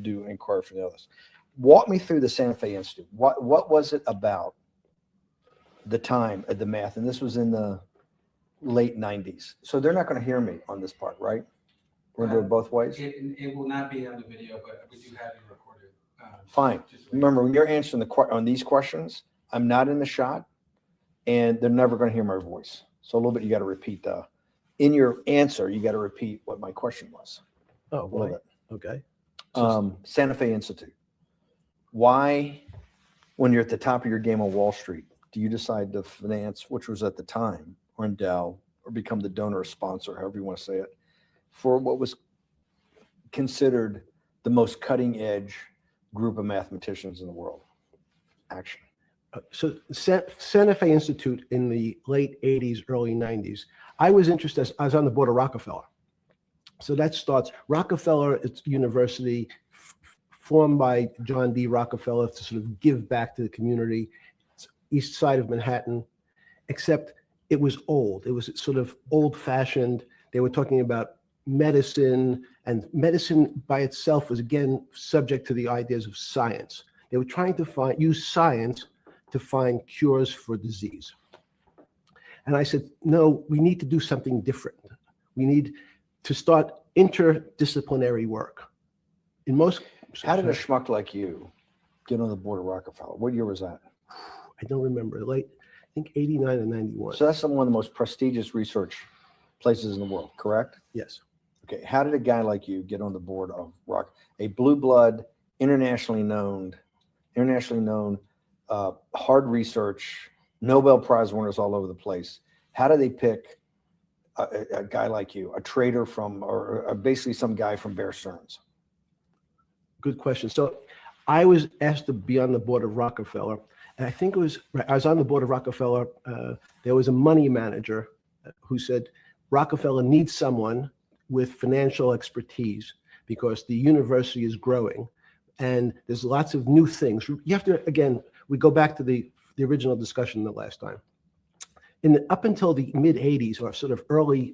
do inquiry for the others. Walk me through the Santa Fe Institute. What was it about the time of the math? And this was in the late 90s. So they're not going to hear me on this part, right? We're going to do it both ways? It will not be on the video, but we do have it recorded. Fine. Remember, when you're answering on these questions, I'm not in the shot, and they're never going to hear my voice. So a little bit, you got to repeat in your answer, you got to repeat what my question was. Oh, a little bit. Okay. Santa Fe Institute. Why, when you're at the top of your game on Wall Street, do you decide to finance, which was at the time, or endow, or become the donor or sponsor, however you want to say it, for what was considered the most cutting edge group of mathematicians in the world? Action. So Santa Fe Institute in the late 80s, early 90s, I was interested, I was on the board of Rockefeller. So that starts, Rockefeller, it's university formed by John D. Rockefeller to sort of give back to the community. It's east side of Manhattan, except it was old. It was sort of old fashioned. They were talking about medicine, and medicine by itself was again subject to the ideas of science. They were trying to use science to find cures for disease. And I said, no, we need to do something different. We need to start interdisciplinary work. In most, how did a schmuck like you get on the board of Rockefeller? What year was that? I don't remember. Late, I think 89 and 91. So that's one of the most prestigious research places in the world, correct? Yes. Okay. How did a guy like you get on the board of a blue blood, internationally known, hard research, Nobel Prize winners all over the place? How do they pick a guy like you, a trader from, or basically some guy from Bear Stearns? Good question. So I was asked to be on the board of Rockefeller, and I think it was, I was on the board of Rockefeller. There was a money manager who said, Rockefeller needs someone with financial expertise because the university is growing and there's lots of new things. You have to, again, we go back to the original discussion the last time. Up until the mid 80s or sort of early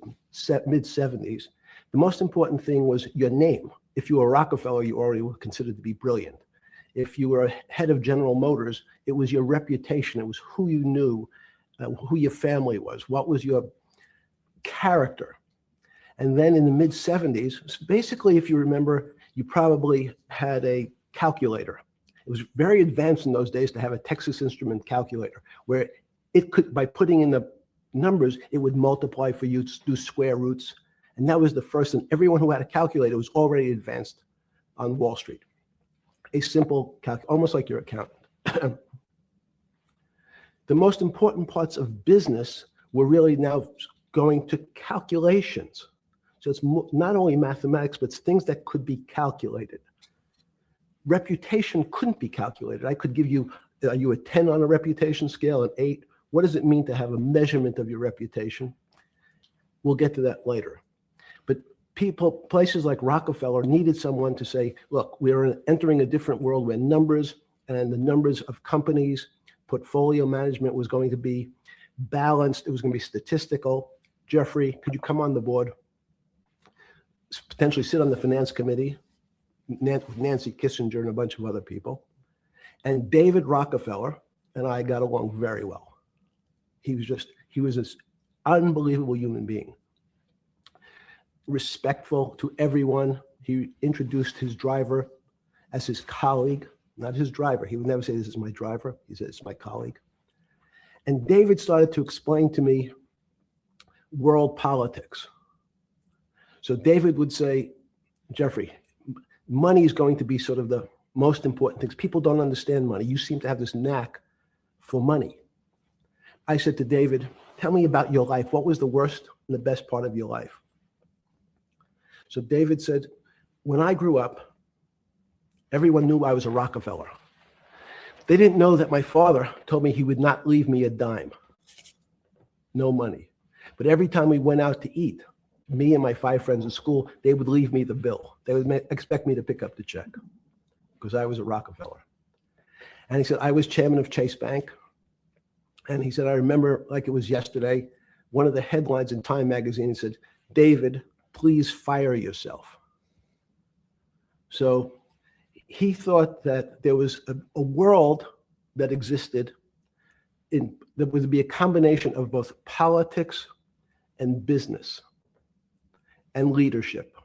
mid 70s, the most important thing was your name. If you were Rockefeller, you already were considered to be brilliant. If you were head of General Motors, it was your reputation. It was who you knew, who your family was, what was your character. And then in the mid 70s, basically, if you remember, you probably had a calculator. It was very advanced in those days to have a Texas Instrument calculator where it could, by putting in the numbers, it would multiply for you to do square roots. And that was the first, and everyone who had a calculator was already advanced on Wall Street. A simple almost like your accountant. The most important parts of business were really now going to calculations. So it's not only mathematics, but it's things that could be calculated. Reputation couldn't be calculated. I could give you, are you a 10 on a reputation scale, an 8? What does it mean to have a measurement of your reputation? We'll get to that later. But places like Rockefeller needed someone to say, look, we're entering a different world where numbers and the numbers of companies, portfolio management was going to be balanced. It was going to be statistical. Jeffrey, could you come on the board? Potentially sit on the finance committee, Nancy Kissinger and a bunch of other people. And David Rockefeller and I got along very well. He was this unbelievable human being. Respectful to everyone. He introduced his driver as his colleague, not his driver. He would never say, this is my driver. He said, it's my colleague. And David started to explain to me world politics. So David would say, Jeffrey, money is going to be sort of the most important things. People don't understand money. You seem to have this knack for money. I said to David, tell me about your life. What was the worst and the best part of your life? So David said, when I grew up, everyone knew I was a Rockefeller. They didn't know that my father told me he would not leave me a dime. No money. But every time we went out to eat, me and my 5 friends in school, they would leave me the bill. They would expect me to pick up the check because I was a Rockefeller. And he said, I was chairman of Chase Bank. And he said, I remember like it was yesterday, one of the headlines in Time magazine said, David, please fire yourself. So he thought that there was a world that existed that would be a combination of both politics and business and leadership.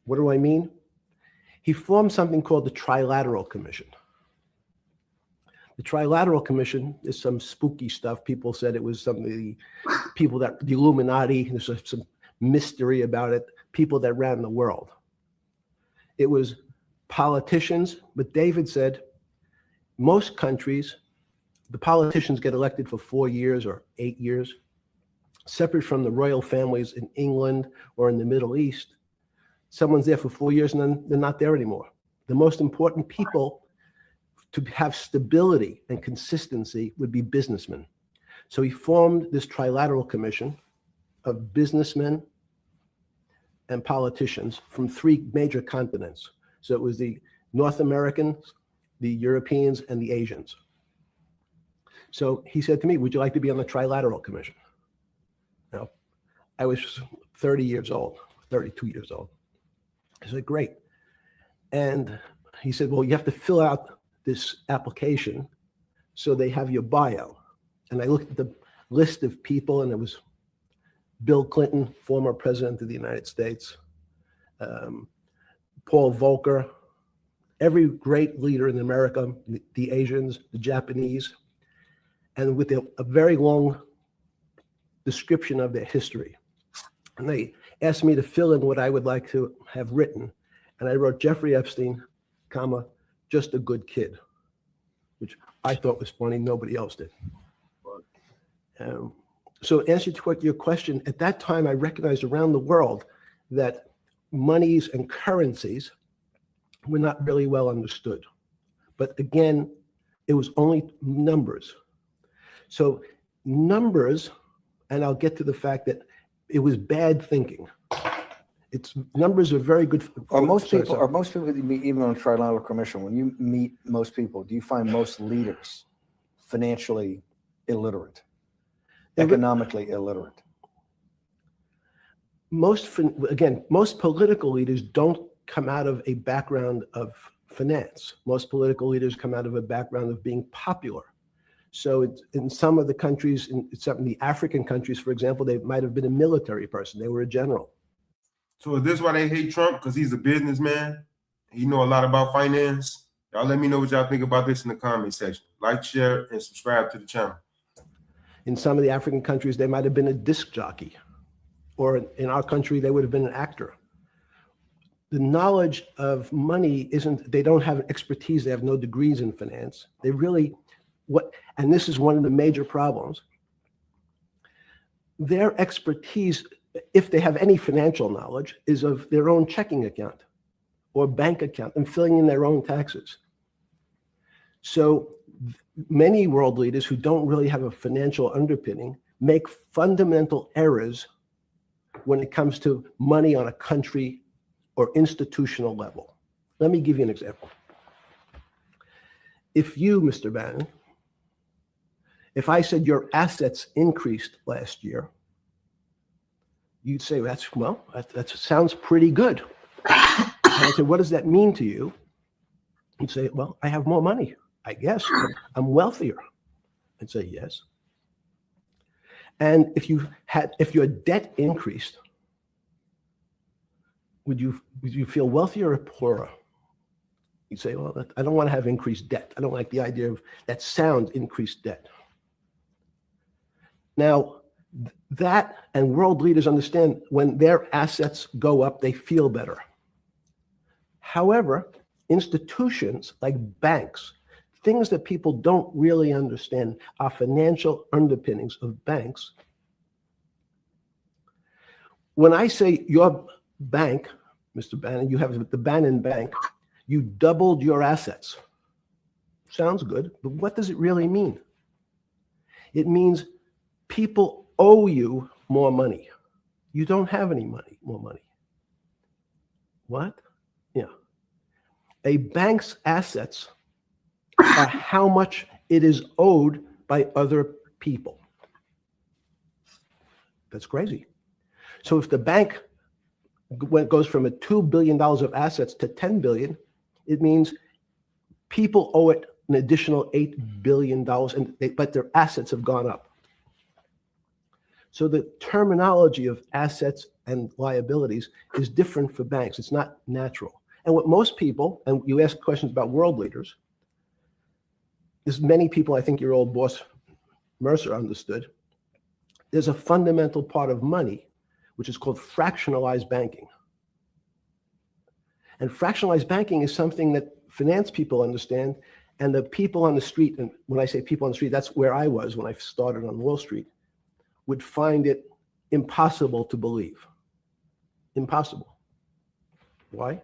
What do I mean? He formed something called the Trilateral Commission. The Trilateral Commission is some spooky stuff. People said it was some of the people the Illuminati, there's some mystery about it, people that ran the world. It was politicians, but David said most countries, the politicians get elected for 4 years or 8 years, separate from the royal families in England or in the Middle East. Someone's there for 4 years and then they're not there anymore. The most important people to have stability and consistency would be businessmen. So he formed this Trilateral Commission of businessmen and politicians from 3 major continents. So it was the North Americans, the Europeans, and the Asians. So he said to me, would you like to be on the Trilateral Commission? Now, I was 30 years old, 32 years old. I said, great. And he said, well, you have to fill out this application so they have your bio. And I looked at the list of people, and it was Bill Clinton, former president of the United States, Paul Volcker, every great leader in America, the Asians, the Japanese, and with a very long description of their history. And they asked me to fill in what I would like to have written. And I wrote Jeffrey Epstein, comma, just a good kid, which I thought was funny. Nobody else did. So answer to your question, at that time, I recognized around the world that monies and currencies were not really well understood. But again, it was only numbers. So numbers, and I'll get to the fact that it was bad thinking. Numbers are very good. Are most people that you meet, even on Trilateral Commission, when you meet most people, do you find most leaders financially illiterate, economically illiterate? Most political leaders don't come out of a background of finance. Most political leaders come out of a background of being popular. So in some of the countries, in some of the African countries, for example, they might have been a military person. They were a general. So is this why they hate Trump? Because he's a businessman? He know a lot about finance? Y'all let me know what y'all think about this in the comment section. Like, share, and subscribe to the channel. In some of the African countries, they might have been a disc jockey. Or in our country, they would have been an actor. The knowledge of money they don't have expertise. They have no degrees in finance. They really, and this is one of the major problems. Their expertise, if they have any financial knowledge, is of their own checking account or bank account and filling in their own taxes. So many world leaders who don't really have a financial underpinning make fundamental errors when it comes to money on a country or institutional level. Let me give you an example. If you, Mr. Bannon, if I said your assets increased last year, you'd say, that sounds pretty good. And I said, what does that mean to you? You'd say, well, I have more money, I guess. I'm wealthier. I'd say, yes. And if your debt increased, would you feel wealthier or poorer? You'd say, well, I don't want to have increased debt. I don't like the idea of that sound, increased debt. Now, that and world leaders understand when their assets go up, they feel better. However, institutions like banks, things that people don't really understand are financial underpinnings of banks. When I say your bank, Mr. Bannon, you have the Bannon Bank, you doubled your assets. Sounds good, but what does it really mean? It means people owe you more money. You don't have any more money. What? Yeah. A bank's assets are how much it is owed by other people. That's crazy. So if the bank goes from $2 billion of assets to $10 billion, it means People owe it an additional $8 billion, but their assets have gone up. So the terminology of assets and liabilities is different for banks. It's not natural. And what most people, and you ask questions about world leaders, there's many people, I think your old boss Mercer understood, there's a fundamental part of money, which is called fractionalized banking. And fractionalized banking is something that finance people understand, and the people on the street, and when I say people on the street, that's where I was when I started on Wall Street, would find it impossible to believe. Impossible. Why?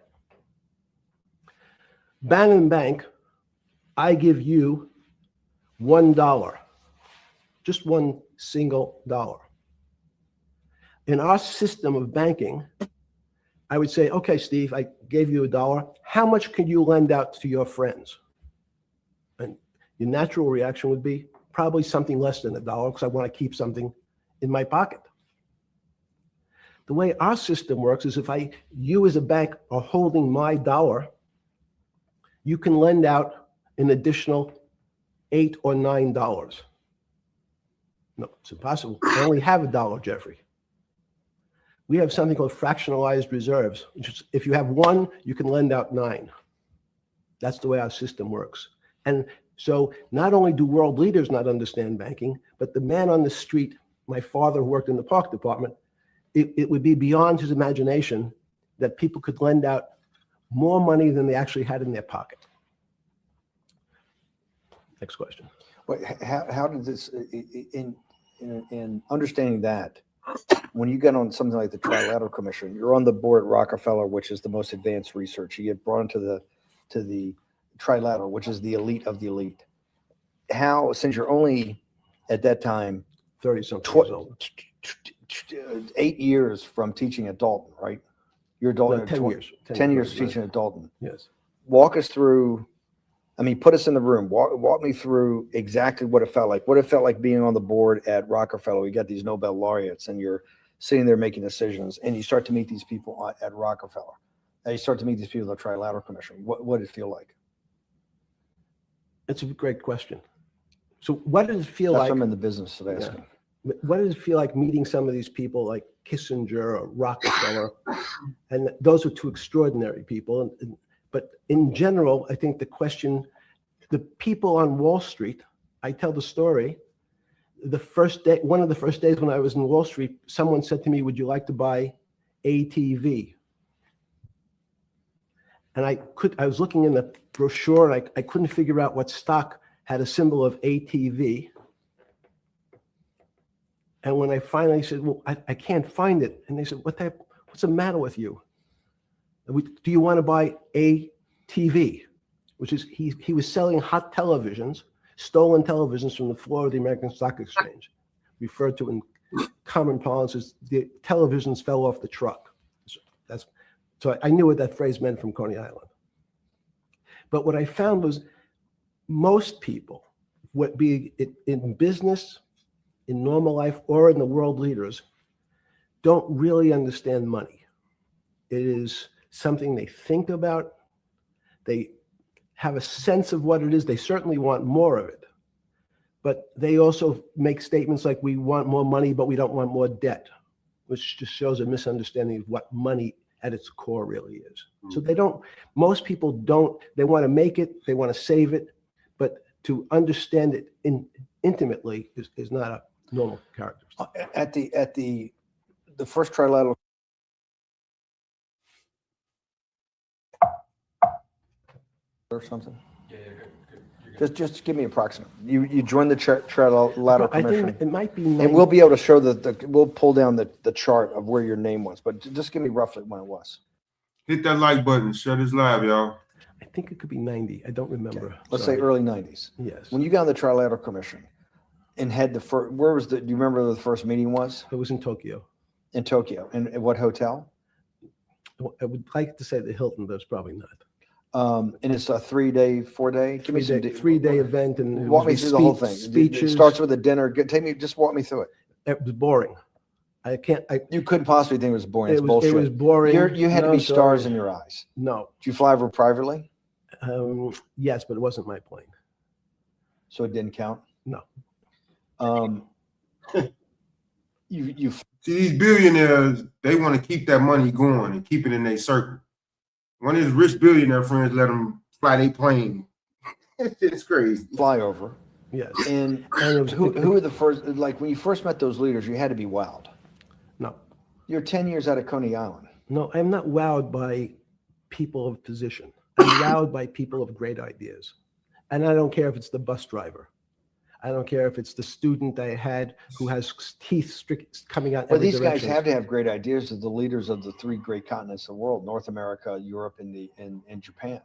Bannon Bank, I give you $1, just one single dollar. In our system of banking, I would say, okay, Steve, I gave you $1. How much could you lend out to your friends? And your natural reaction would be probably something less than $1 because I want to keep something in my pocket. The way our system works is if you as a bank are holding my dollar, you can lend out an additional $8 or $9. No, it's impossible. I only have $1, Jeffrey. We have something called fractionalized reserves, which is if you have 1, you can lend out 9. That's the way our system works. And so not only do world leaders not understand banking, but the man on the street, my father who worked in the park department, it would be beyond his imagination that people could lend out more money than they actually had in their pocket. Next question. Wait, how did this, in understanding that, when you get on something like the Trilateral Commission, you're on the board at Rockefeller, which is the most advanced research. You get brought into the Trilateral, which is the elite of the elite. How, since you're only at that time 30-something years old. 8 years from teaching at Dalton, right? You're Dalton. No, 10 years. 10 years teaching at Dalton. Yes. Walk us through. I mean, put us in the room. Walk me through exactly what it felt like. What it felt like being on the board at Rockefeller. We got these Nobel laureates, and you're sitting there making decisions, and you start to meet these people at Rockefeller. And you start to meet these people at the Trilateral Commission. What did it feel like? It's a great question. So what does it feel That's like? what I'm in the business of asking. Yeah. What does it feel like meeting some of these people like Kissinger or Rockefeller? And those are two extraordinary people. But in general, I think the question, the people on Wall Street, I tell the story, the first day, one of the first days when I was in Wall Street, someone said to me, would you like to buy ATV? And I was looking in the brochure and I couldn't figure out what stock had a symbol of ATV. And when I finally said, well, I can't find it. And they said, what's the matter with you? Do you want to buy ATV? Which is, he was selling hot televisions, stolen televisions from the floor of the American Stock Exchange, referred to in common parlance as the televisions fell off the truck. So I knew what that phrase meant from Coney Island. But what I found was most people, what be it in business, in normal life, or in the world leaders, don't really understand money. It is something they think about. They have a sense of what it is. They certainly want more of it. But they also make statements like, we want more money, but we don't want more debt, which just shows a misunderstanding of what money at its core really is. So most people don't, they want to make it, they want to save it, but to understand it intimately is not a normal characteristic. At the first Trilateral, or something. Yeah, good. Just give me approximate. You joined the Trilateral I Commission, think it might be, and we'll be able to show we'll pull down the chart of where your name was, but just give me roughly when it was. Hit that like button. Share this live, y'all. I think it could be 90. I don't remember. Okay. Let's say early 90s. Yes. When you got on the Trilateral Commission and had the first, do you remember where the first meeting was? It was in Tokyo. In Tokyo. And at what hotel? I would like to say the Hilton, but it's probably not. And it's a 3-day, 4-day? Give me some Three-day event, and walk me through the whole thing. Speeches. It starts with a dinner. Just walk me through it. It was boring. You couldn't possibly think it was boring. It's It bullshit. was boring. You had to be stars in your eyes. No. Did you fly over privately? Yes, but it wasn't my plane. So it didn't count? No. You See, these billionaires, they want to keep that money going and keep it in their circle. One of his rich billionaire friends let him fly their plane. It's crazy. fly over. Yes. And And it was, who were the first, like when you first met those leaders, you had to be wowed. no, You're 10 years out of Coney Island. no, I'm not wowed by people of position. I'm wowed by people of great ideas. And I don't care if it's the bus driver. I don't care if it's the student I had who has teeth coming out. Well, every these guys direction. have to have great ideas as the leaders of the three great continents of the world: North America, Europe, and Japan.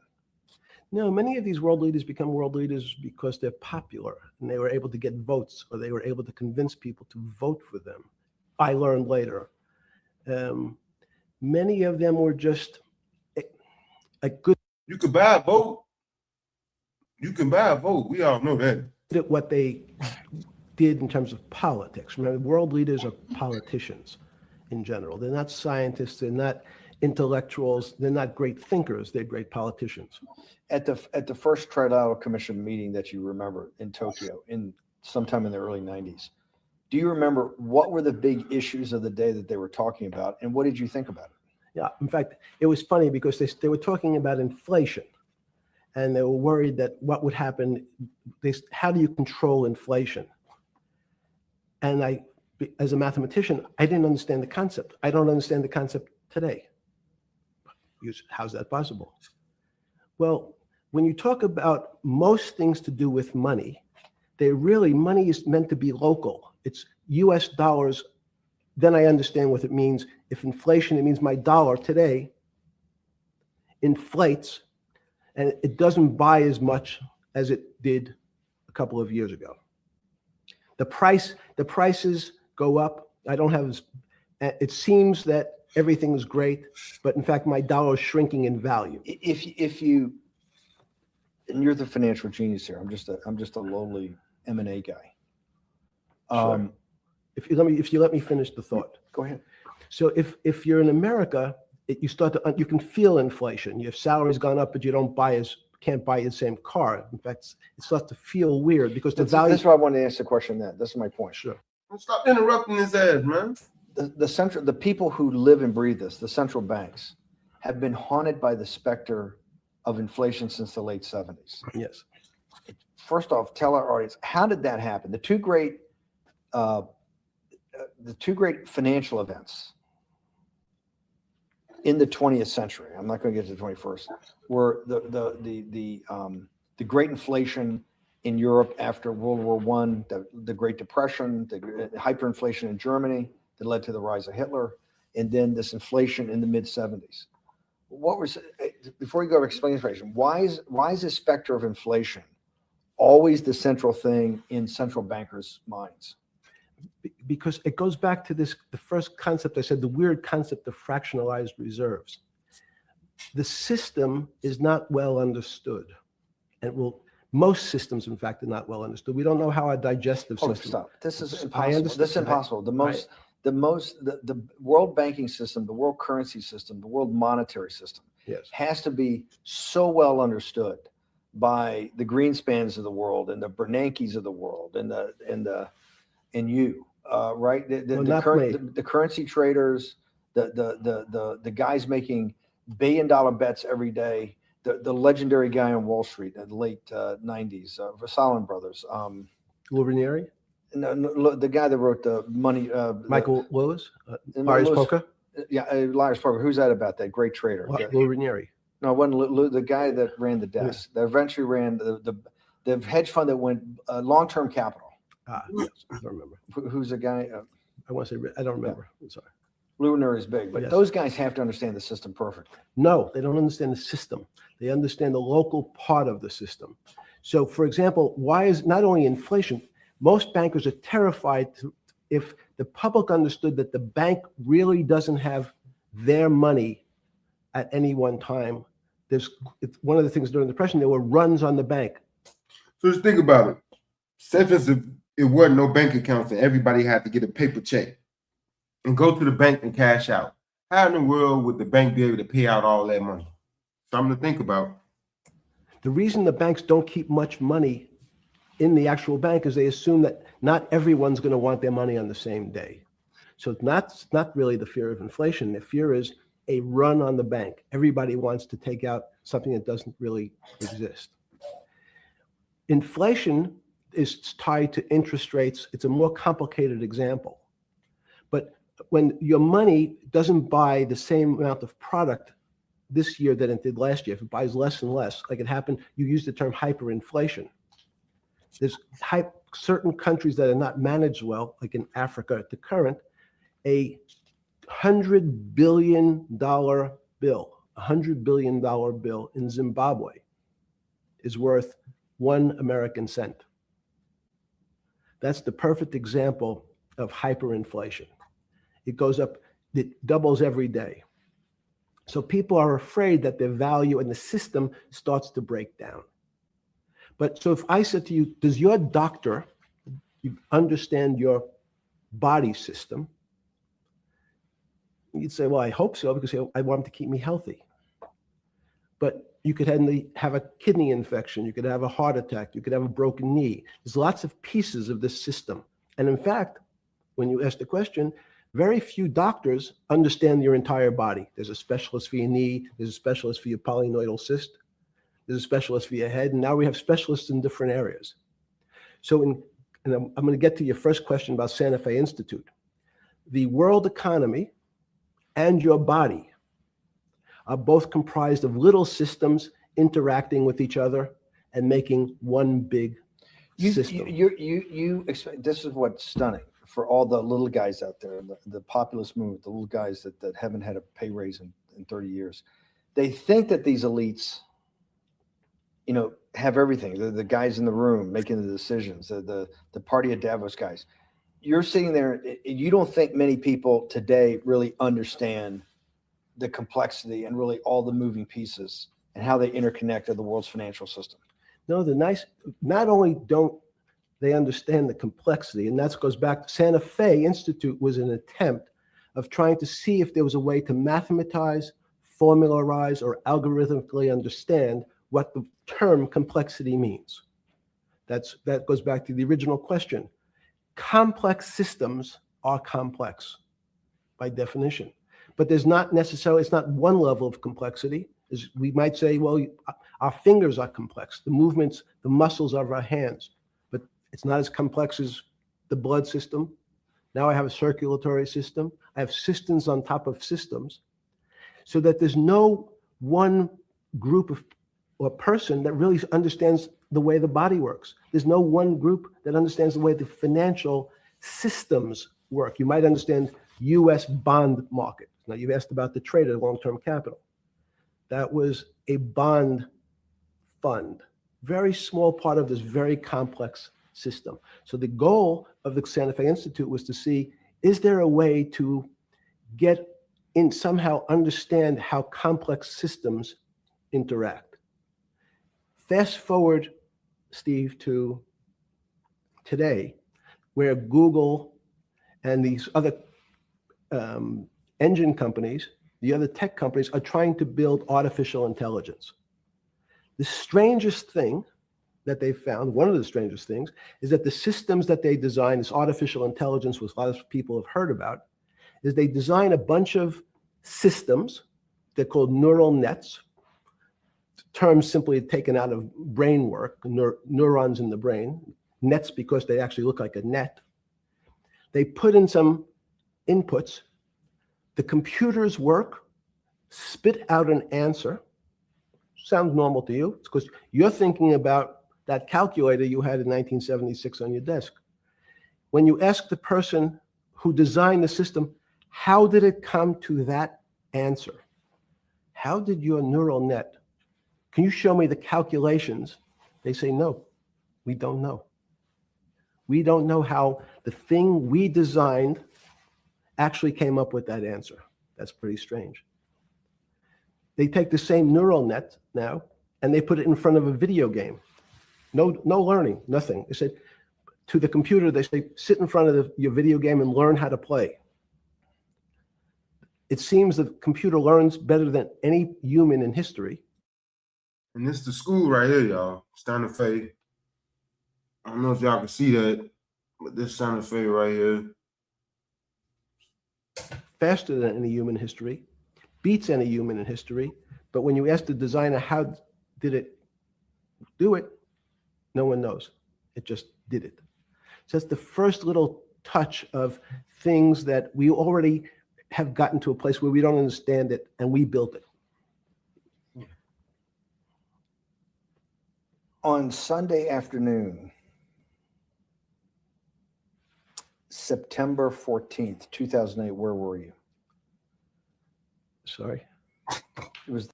No, many of these world leaders become world leaders because they're popular and they were able to get votes, or they were able to convince people to vote for them. I learned later. Many of them were just a good You could buy a vote. You can buy a vote. We all know that. at what they did in terms of politics. Remember, world leaders are politicians in general. They're not scientists. They're not intellectuals. They're not great thinkers. They're great politicians. At the first Trilateral Commission meeting that you remember in Tokyo in sometime in the early 90s, do you remember what were the big issues of the day that they were talking about, and what did you think about it? Yeah, in fact, it was funny because they were talking about inflation, and they were worried that what would happen. How do you control inflation? And I, as a mathematician, I didn't understand the concept. I don't understand the concept today. How's that possible? Well, when you talk about most things to do with money, money is meant to be local. It's US dollars. Then I understand what it means. If inflation, it means my dollar today inflates and it doesn't buy as much as it did a couple of years ago. The prices go up. I don't have, it seems that everything is great, but in fact, my dollar is shrinking in value. If you, and you're the financial genius here. I'm just a lowly M&A guy. Sure. If you let me finish the thought. Go ahead. So if you're in America, you can feel inflation. Your salary's gone up, but you can't buy the same car. In fact, it starts to feel weird because the value. That's why I wanted to ask the question. This is my point. Sure. Stop interrupting his ass, man. The people who live and breathe this, the central banks, have been haunted by the specter of inflation since the late 70s. Yes. First off, tell our audience, how did that happen? The two great financial events in the 20th century, I'm not going to get to the 21st, were the great inflation in Europe after World War I, the Great Depression, the hyperinflation in Germany that led to the rise of Hitler, and then this inflation in the mid-70s. Before you go to explain inflation, why is this specter of inflation always the central thing in central bankers' minds? Because it goes back to the first concept I said, the weird concept of fractionalized reserves. The system is not well understood. And most systems, in fact, are not well understood. We don't know how our digestive system. Stop. This is I impossible. understand. This is impossible. The world banking system, the world currency system, the world monetary system Yes. has to be so well understood by the Greenspans of the world and the Bernankes of the world and you, right? The currency traders, the guys making $1 billion bets every day, the legendary guy on Wall Street in the late 90s, Salomon Brothers. Lou Ranieri? No, the guy that wrote the money. Michael Lewis? Marius Polka? Yeah, Lars Parker. Who's that about? That great trader. Lou Ranieri. No, it wasn't Lou, the guy that ran the desk. That eventually ran the hedge fund that went long-term capital. Yes, I don't remember. Who's the guy? I want to say, I don't remember. I'm sorry. Lou Ranieri is big, but Yes. those guys have to understand the system perfectly. No, they don't understand the system. They understand the local part of the system. So, for example, why is not only inflation, most bankers are terrified if the public understood that the bank really doesn't have their money at any one time. It's one of the things during the Depression, there were runs on the bank. So just think about it. Since it wasn't no bank accounts and everybody had to get a paper check and go to the bank and cash out, how in the world would the bank be able to pay out all that money? Something to think about. The reason the banks don't keep much money in the actual bank is they assume that not everyone's going to want their money on the same day. So it's not really the fear of inflation. The fear is a run on the bank. Everybody wants to take out something that doesn't really exist. Inflation is tied to interest rates. It's a more complicated example. But when your money doesn't buy the same amount of product this year than it did last year, if it buys less and less, like it happened, you use the term hyperinflation. There's certain countries that are not managed well, like in Africa at the current, a $100 billion bill in Zimbabwe is worth 1 American cent. That's the perfect example of hyperinflation. It goes up, it doubles every day. So people are afraid that their value in the system starts to break down. But so if I said to you, does your doctor understand your body system? You'd say, well, I hope so, because I want him to keep me healthy. But you could have a kidney infection, you could have a heart attack, you could have a broken knee. There's lots of pieces of this system. And in fact, when you ask the question, very few doctors understand your entire body. There's a specialist for your knee, there's a specialist for your polynoidal cyst, there's a specialist for your head, and now we have specialists in different areas. So and I'm going to get to your first question about Santa Fe Institute. The world economy and your body are both comprised of little systems interacting with each other and making one big system. This is what's stunning for all the little guys out there, the populist movement, the little guys that haven't had a pay raise in 30 years. They think that these elites, have everything. The guys in the room making the decisions, the party at Davos guys. You're sitting there, you don't think many people today really understand the complexity and really all the moving pieces and how they interconnect to the world's financial system. No, not only don't they understand the complexity, and that goes back to Santa Fe Institute was an attempt of trying to see if there was a way to mathematize, formularize, or algorithmically understand what the term complexity means. That goes back to the original question. Complex systems are complex by definition, but there's not necessarily, it's not one level of complexity. We might say, well, our fingers are complex, the movements, the muscles of our hands, but it's not as complex as the blood system. Now I have a circulatory system. I have systems on top of systems, so that there's no one group of or person that really understands the way the body works. There's no one group that understands the way the financial systems work. You might understand U.S. bond market. Now, you've asked about the trade of long-term capital. That was a bond fund, very small part of this very complex system. So the goal of the Santa Fe Institute was to see, is there a way to get in, somehow understand how complex systems interact? Fast forward, Steve, to today, where Google and these other engine companies, the other tech companies, are trying to build artificial intelligence. The strangest thing that they found, one of the strangest things, is that the systems that they design, this artificial intelligence, which a lot of people have heard about, is they design a bunch of systems. They're called neural nets. Terms simply taken out of brain work, neurons in the brain, nets because they actually look like a net. They put in some inputs, the computers work, spit out an answer. Sounds normal to you. It's because you're thinking about that calculator you had in 1976 on your desk. When you ask the person who designed the system, how did it come to that answer? How did your neural net, can you show me the calculations? They say, no, we don't know. We don't know how the thing we designed actually came up with that answer. That's pretty strange. They take the same neural net now and they put it in front of a video game. No learning, nothing. They said to the computer, they say, sit in front of your video game and learn how to play. It seems the computer learns better than any human in history. And this is the school right here, y'all. Santa Fe. I don't know if y'all can see that, but this Santa Fe right here. Faster than any human history, beats any human in history. But when you ask the designer how did it do it, no one knows. It just did it. So that's the first little touch of things that we already have gotten to a place where we don't understand it, and we built it. On Sunday afternoon, September 14th, 2008, where were you? Sorry. It was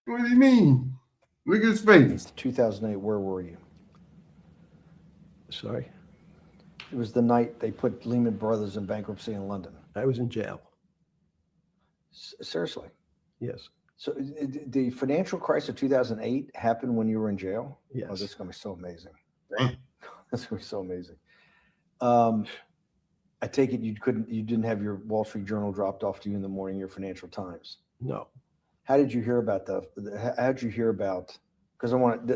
What do you mean? Look at his face. 2008, where were you? Sorry. It was the night they put Lehman Brothers in bankruptcy in London. I was in jail. Seriously. Yes. So the financial crisis of 2008 happened when you were in jail? Yes. Oh, this is going to be so amazing. Dang. That's going to be so amazing. I take it you didn't have your Wall Street Journal dropped off to you in the morning, your Financial Times. No. How did you hear about because I want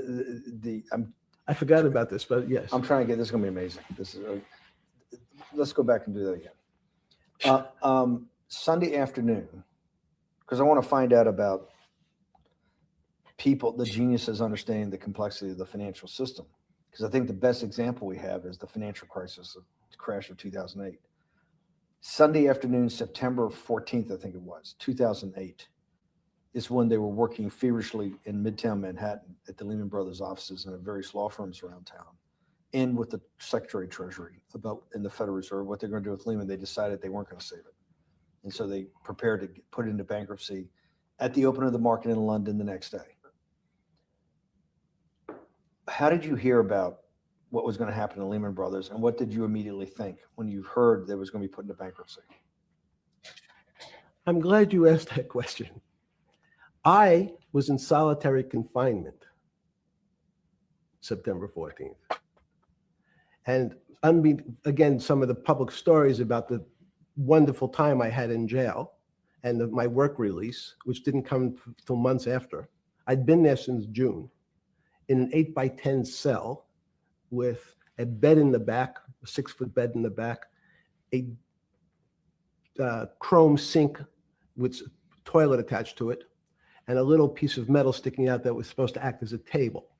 I forgot about this, but yes. I'm trying to get, this is going to be amazing. This is, let's go back and do that again. Sunday afternoon, because I want to find out about people, the geniuses understanding the complexity of the financial system. Because I think the best example we have is the financial crisis, the crash of 2008. Sunday afternoon, September 14th, I think it was, 2008, is when they were working feverishly in Midtown Manhattan at the Lehman Brothers offices and at various law firms around town, and with the Secretary of Treasury in the Federal Reserve, what they're going to do with Lehman. They decided they weren't going to save it. And so they prepared to put it into bankruptcy at the open of the market in London the next day. How did you hear about what was going to happen to Lehman Brothers, and what did you immediately think when you heard that it was going to be put into bankruptcy? I'm glad you asked that question. I was in solitary confinement September 14th. And again, some of the public stories about the wonderful time I had in jail and my work release, which didn't come till months after. I'd been there since June in an 8x10 cell with a bed in the back, a 6-foot bed in the back, a chrome sink with a toilet attached to it, and a little piece of metal sticking out that was supposed to act as a table.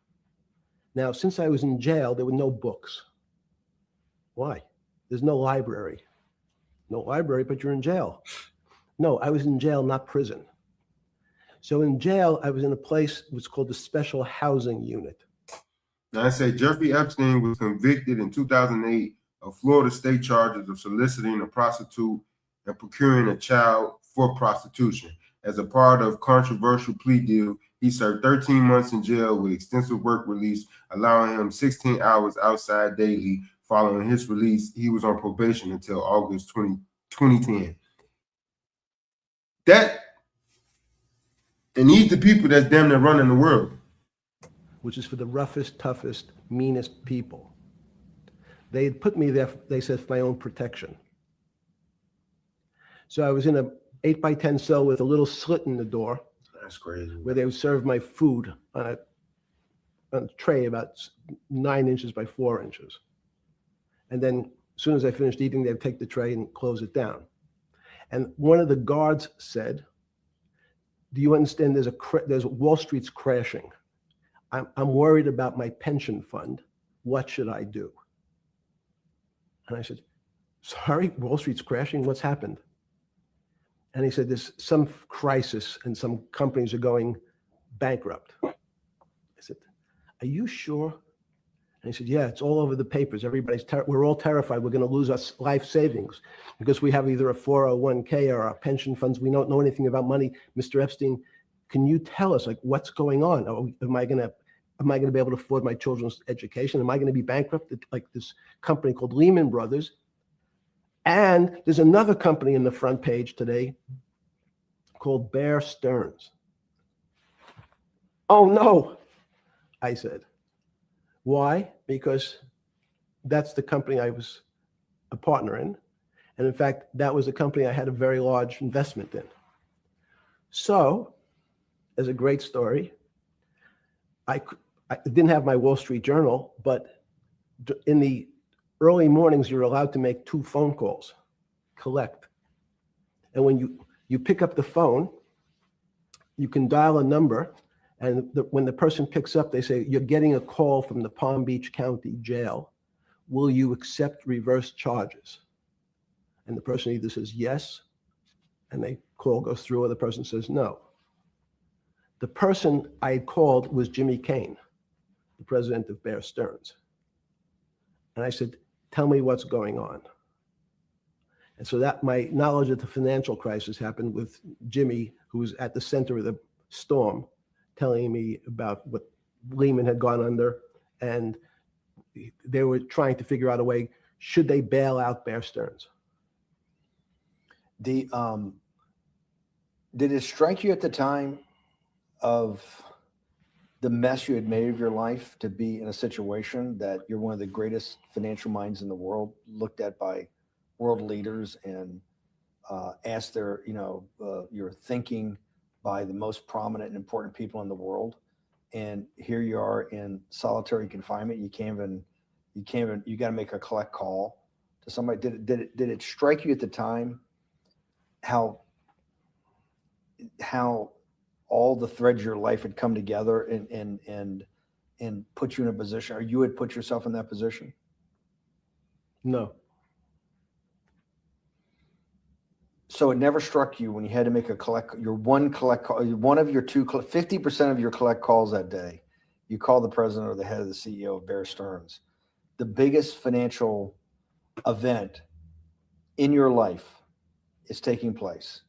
Now, since I was in jail, there were no books. Why? There's no library. No library, but you're in jail. No, I was in jail, not prison. So in jail, I was in a place which was called the Special Housing Unit. Now, I say Jeffrey Epstein was convicted in 2008 of Florida state charges of soliciting a prostitute and procuring a child for prostitution. As a part of controversial plea deal, he served 13 months in jail with extensive work release, allowing him 16 hours outside daily. Following his release, he was on probation until August 2010. And these the people that's damn near running the world. Which is for the roughest, toughest, meanest people. They had put me there, they said, for my own protection. So I was in a 8x10 cell with a little slit in the door. That's crazy. Where they would serve my food on a tray about 9 inches by 4 inches. And then as soon as I finished eating, they'd take the tray and close it down. And one of the guards said, do you understand there's Wall Street's crashing. I'm worried about my pension fund. What should I do? And I said, sorry, Wall Street's crashing? What's happened? And he said, there's some crisis and some companies are going bankrupt. I said, are you sure? And he said, yeah, it's all over the papers. We're all terrified. We're going to lose our life savings because we have either a 401k or our pension funds. We don't know anything about money. Mr. Epstein, can you tell us, like, what's going on? Am I going to be able to afford my children's education? Am I going to be bankrupt like this company called Lehman Brothers? And there's another company in the front page today called Bear Stearns. Oh, no, I said. Why? Because that's the company I was a partner in. And in fact, that was a company I had a very large investment in. So, as a great story, I didn't have my Wall Street Journal, but in the early mornings, you're allowed to make 2 phone calls, collect. And when you pick up the phone, you can dial a number, and when the person picks up, they say, you're getting a call from the Palm Beach County Jail. Will you accept reverse charges? And the person either says yes, and the call goes through, or the person says no. The person I had called was Jimmy Kane, the president of Bear Stearns. And I said, tell me what's going on. And so that my knowledge of the financial crisis happened with Jimmy, who was at the center of the storm, telling me about what Lehman had gone under, and they were trying to figure out a way, should they bail out Bear Stearns? Did it strike you at the time of the mess you had made of your life to be in a situation that you're one of the greatest financial minds in the world, looked at by world leaders and asked their, your thinking by the most prominent and important people in the world, and here you are in solitary confinement. You got to make a collect call to somebody. Did it strike you at the time how all the threads of your life had come together and put you in a position, or you had put yourself in that position? No. So it never struck you when you had to make one of your 50% of your collect calls that day, you call the president or the head of the CEO of Bear Stearns. The biggest financial event in your life is taking place,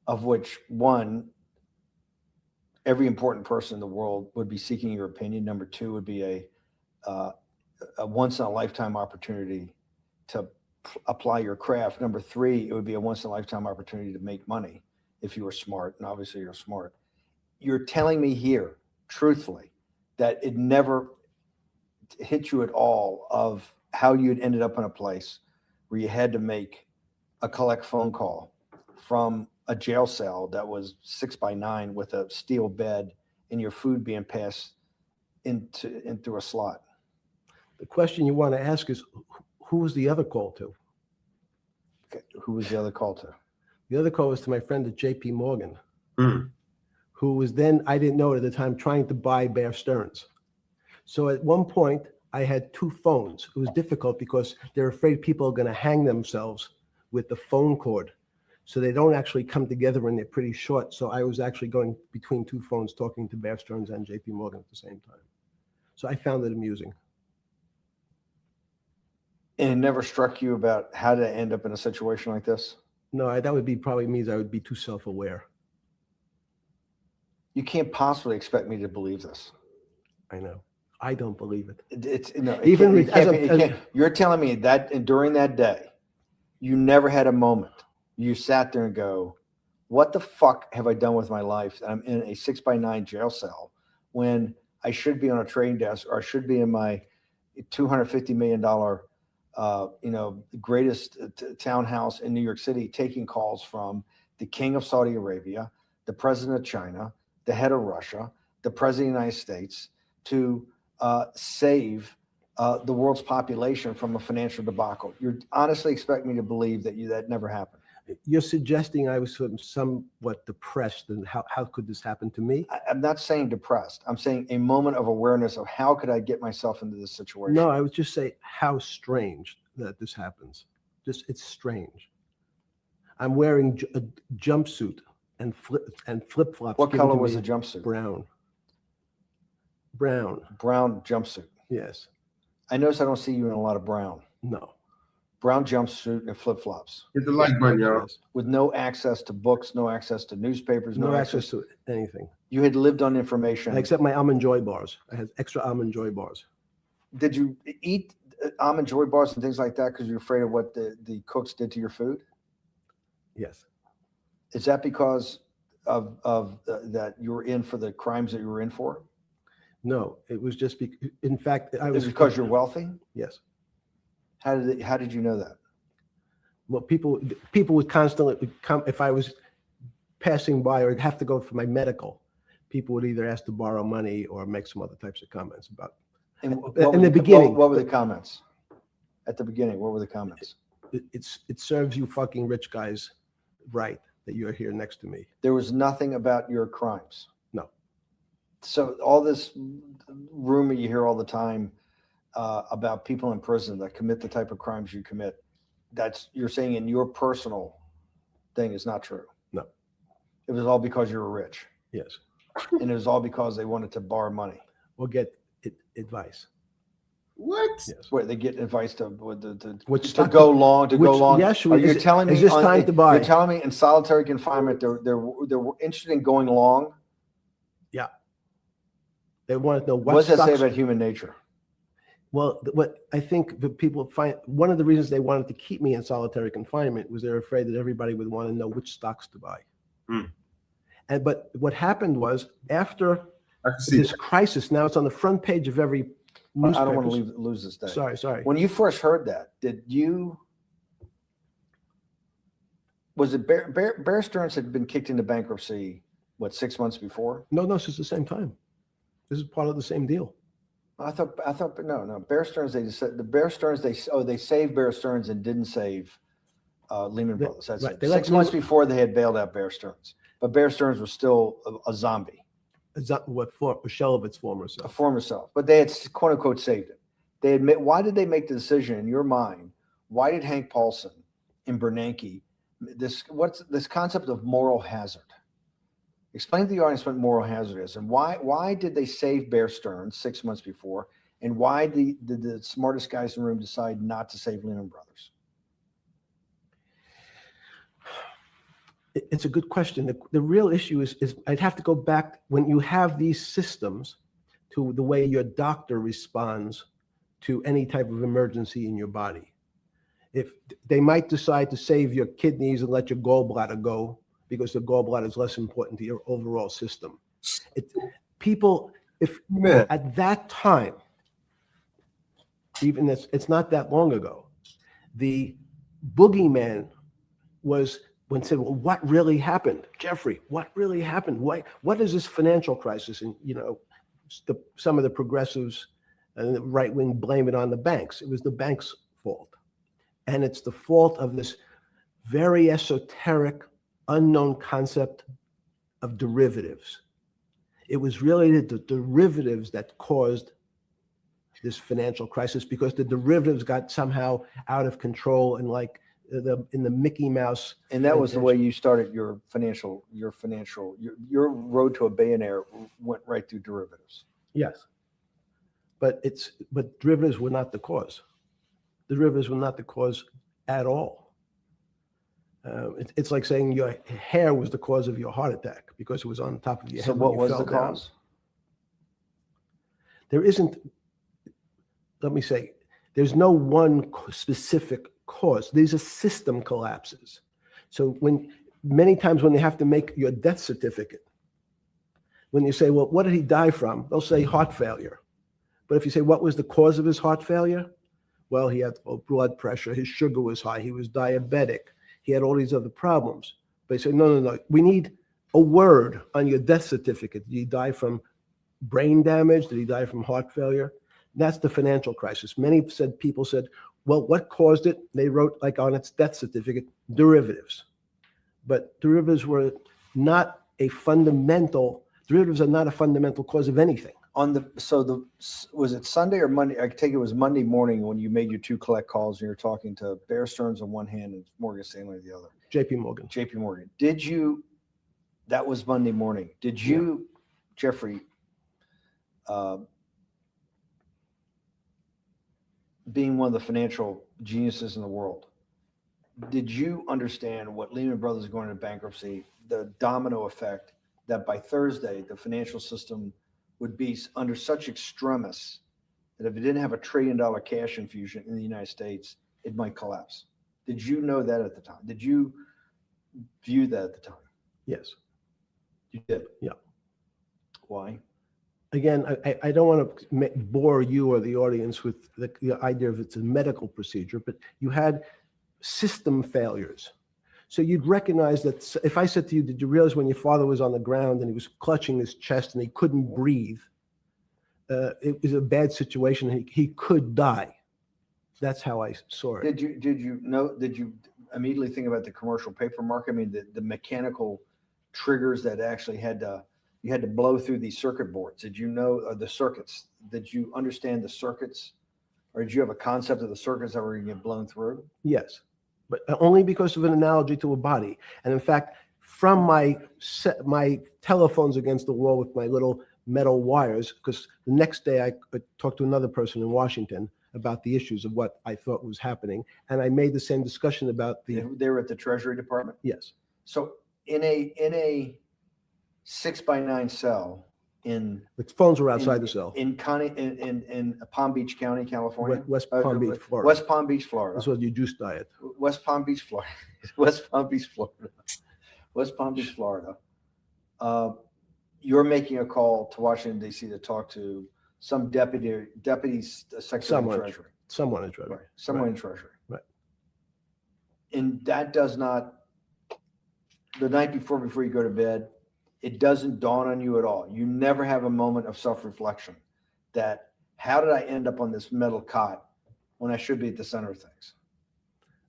of which one, every important person in the world would be seeking your opinion. Number 2 would be a once in a lifetime opportunity to apply your craft. Number 3, it would be a once in a lifetime opportunity to make money if you were smart, and obviously you're smart. You're telling me here, truthfully, that it never hit you at all of how you'd ended up in a place where you had to make a collect phone call from a jail cell that was 6x9 with a steel bed and your food being passed in through a slot. The question you want to ask is, who was the other call to? Okay. Who was the other call to? The other call was to my friend at JP Morgan, Mm. who was then, I didn't know it at the time, trying to buy Bear Stearns. So at one point, I had 2 phones. It was difficult because they're afraid people are going to hang themselves with the phone cord. So they don't actually come together and they're pretty short. So I was actually going between 2 phones talking to Bear Stearns and JP Morgan at the same time. So I found it amusing. And it never struck you about how to end up in a situation like this? No, that would be probably means I would be too self-aware. You can't possibly expect me to believe this. I know. I don't believe it. You're telling me that and during that day, you never had a moment. You sat there and go, what the fuck have I done with my life? I'm in a 6x9 jail cell when I should be on a trading desk, or I should be in my $250 million, greatest townhouse in New York City, taking calls from the king of Saudi Arabia, the president of China, the head of Russia, the president of the United States, to save the world's population from a financial debacle. You honestly expect me to believe that never happened? You're suggesting I was sort of somewhat depressed, and how could this happen to me? I'm not saying depressed. I'm saying a moment of awareness of how could I get myself into this situation? No, I would just say how strange that this happens. It's strange. I'm wearing a jumpsuit and flip-flops. What color was the jumpsuit? Brown. Brown jumpsuit. Yes. I notice I don't see you in a lot of brown. No. Brown jumpsuit and flip-flops. Hit the like button, y'all. With no access to books, no access to newspapers, No access to anything. You had lived on information. Except my Almond Joy bars. I had extra Almond Joy bars. Did you eat Almond Joy bars and things like that because you're afraid of what the cooks did to your food? Yes. Is that because of that you were in for the crimes that you were in for? No, it was just in fact, I was. Is it because you're wealthy? Yes. How did you know that? Well, people would constantly come if I was passing by, or I'd have to go for my medical. people would either ask to borrow money or make some other types of comments about. And In the beginning, what were the comments? At the beginning, what were the comments? It serves you fucking rich guys right that you're here next to me. There was nothing about your crimes. No. So all this rumor you hear all the time about people in prison that commit the type of crimes you commit, that's you're saying in your personal thing is not true. No. It was all because you were rich. Yes. And it was all because they wanted to borrow money. Or get advice. What? Yes. Where they get advice to Which to stock go long, to go which- long. yes, Are you is it- telling me is this time to buy? You're telling me in solitary confinement they're interested in going long? They want to know What does that say stocks- about human nature? Well, what I think the people find, one of the reasons they wanted to keep me in solitary confinement was they're afraid that everybody would want to know which stocks to buy. But what happened was after I can see this that. crisis, now it's on the front page of every I don't want newspaper. to lose this day. Sorry. When you first heard that, was it Bear Stearns had been kicked into bankruptcy, 6 months before? No, this is the same time. This is part of the same deal. I thought, no. Bear Stearns, they saved Bear Stearns and didn't save Lehman They- Brothers. That's right. it. They let 6 months before they had bailed out Bear Stearns, but Bear Stearns was still a zombie, It's not a shell of its former a self. former self. But they had quote unquote saved it. They admit. Why did they make the decision in your mind? Why did Hank Paulson and Bernanke what's this concept of moral hazard? Explain to the audience what moral hazard is, and why did they save Bear Stearns 6 months before, and why did the smartest guys in the room decide not to save Lehman Brothers? It's a good question. The real issue is I'd have to go back when you have these systems to the way your doctor responds to any type of emergency in your body. If they might decide to save your kidneys and let your gallbladder go because the gallbladder is less important to your overall system. Man. At that time, even it's not that long ago, the boogeyman was when said, well, what really happened? Jeffrey, what really happened? What is this financial crisis? And, some of the progressives and the right wing blame it on the banks. It was the banks' fault. And it's the fault of this very esoteric, unknown concept of derivatives. It was really the derivatives that caused this financial crisis because the derivatives got somehow out of control and in the Mickey Mouse. And that was the way you started your road to a billionaire went right through derivatives. Yes. But derivatives were not the cause. Derivatives were not the cause at all. It's like saying your hair was the cause of your heart attack because it was on top of your head. So when what you was fell the down. cause? There isn't, let me say, there's no one specific cause. These are system collapses. So many times when they have to make your death certificate, when you say, well, what did he die from? They'll say heart failure. But if you say, what was the cause of his heart failure? Well, he had low blood pressure. His sugar was high. He was diabetic. He had all these other problems. But they say, no. We need a word on your death certificate. Did he die from brain damage? Did he die from heart failure? That's the financial crisis. Many people said, well, what caused it? They wrote on its death certificate, derivatives. But derivatives are not a fundamental cause of anything. Was it Sunday or Monday? I take it was Monday morning when you made your two collect calls and you were talking to Bear Stearns on one hand and Morgan Stanley on the other. JP Morgan. That was Monday morning. Did you, Jeffrey, being one of the financial geniuses in the world, did you understand what Lehman Brothers is going into bankruptcy, the domino effect that by Thursday, the financial system would be under such extremis that if it didn't have $1 trillion cash infusion in the United States, it might collapse? Did you know that at the time? Did you view that at the time? Yes. You did? Yeah. Why? Again, I don't want to bore you or the audience with the idea of it's a medical procedure, but you had system failures. So you'd recognize that if I said to you, did you realize when your father was on the ground and he was clutching his chest and he couldn't breathe, it was a bad situation. He could die. That's how I saw it. Did you immediately think about the commercial paper market? I mean, the mechanical triggers that actually you had to blow through these circuit boards. Did you know the circuits? Did you understand the circuits, or did you have a concept of the circuits that were going to get blown through? Yes, but only because of an analogy to a body. And in fact, from my telephones against the wall with my little metal wires, because the next day I talked to another person in Washington about the issues of what I thought was happening, and I made the same discussion about They were at the Treasury Department. Yes. So in a 6x9 cell The phones were outside the cell. in Palm Beach County, California, West Palm Beach, Florida. West Palm Beach, Florida. This was your juice diet. West Palm Beach, Florida. West Palm Beach, Florida. West Palm Beach, Florida. You're making a call to Washington, D.C. to talk to some deputies, Secretary of Treasury. Someone in Treasury. Right. Someone in Treasury. Right. And that does not, the night before you go to bed, it doesn't dawn on you at all. You never have a moment of self-reflection that, how did I end up on this metal cot when I should be at the center of things?